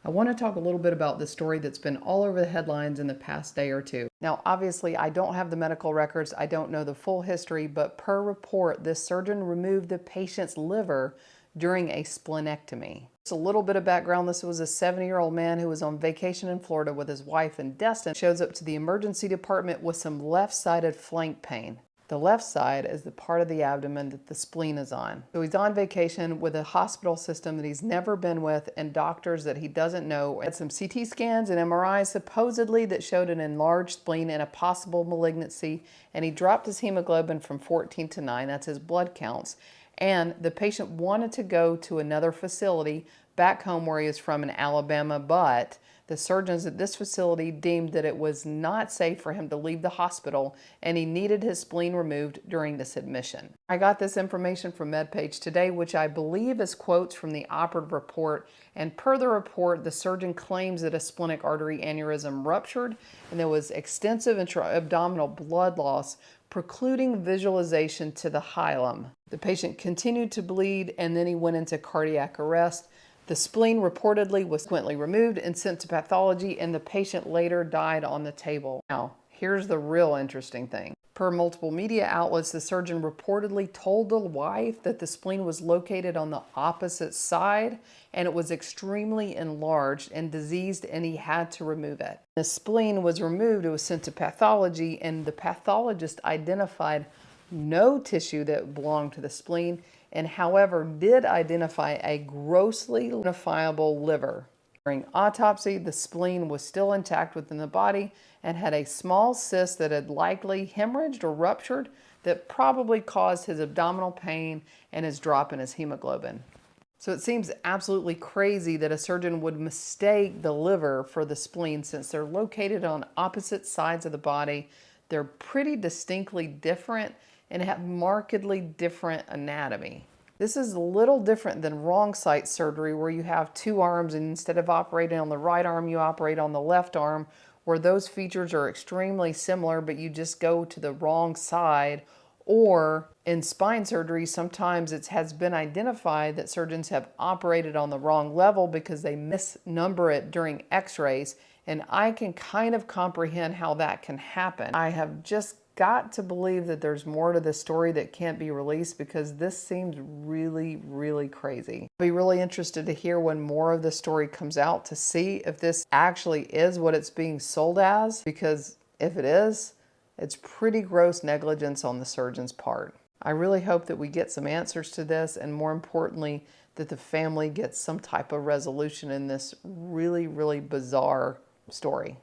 I want to talk a little bit about this story that's been all over the headlines in the past day or two. Now, obviously, I don't have the medical records. I don't know the full history, but per report, this surgeon removed the patient's liver during a splenectomy. Just a little bit of background. This was a 70-year-old man who was on vacation in Florida with his wife in Destin. Shows up to the emergency department with some left-sided flank pain. The left side is the part of the abdomen that the spleen is on. So he's on vacation with a hospital system that he's never been with and doctors that he doesn't know. Had some CT scans and MRIs supposedly that showed an enlarged spleen and a possible malignancy, and he dropped his hemoglobin from 14 to 9, that's his blood counts. And the patient wanted to go to another facility back home where he is from in Alabama, but the surgeons at this facility deemed that it was not safe for him to leave the hospital and he needed his spleen removed during this admission. I got this information from MedPage Today, which I believe is quotes from the operative report, and per the report, the surgeon claims that a splenic artery aneurysm ruptured and there was extensive intra-abdominal blood loss precluding visualization to the hilum. The patient continued to bleed and then he went into cardiac arrest. The spleen reportedly was subsequently removed and sent to pathology, and the patient later died on the table. Now, here's the real interesting thing. Per multiple media outlets, the surgeon reportedly told the wife that the spleen was located on the opposite side and it was extremely enlarged and diseased and he had to remove it. The spleen was removed, it was sent to pathology, and the pathologist identified no tissue that belonged to the spleen, and however did identify a grossly identifiable liver. During autopsy, the spleen was still intact within the body and had a small cyst that had likely hemorrhaged or ruptured that probably caused his abdominal pain and his drop in his hemoglobin. So it seems absolutely crazy that a surgeon would mistake the liver for the spleen since they're located on opposite sides of the body. They're pretty distinctly different and have markedly different anatomy. This is a little different than wrong site surgery where you have two arms and instead of operating on the right arm, you operate on the left arm, where those features are extremely similar, but you just go to the wrong side. Or in spine surgery, sometimes it has been identified that surgeons have operated on the wrong level because they misnumber it during x-rays, and I can kind of comprehend how that can happen. I have just got to believe that there's more to this story that can't be released because this seems really, really crazy. I'll be really interested to hear when more of the story comes out to see if this actually is what it's being sold as, because if it is, it's pretty gross negligence on the surgeon's part. I really hope that we get some answers to this, and more importantly, that the family gets some type of resolution in this really, really bizarre story.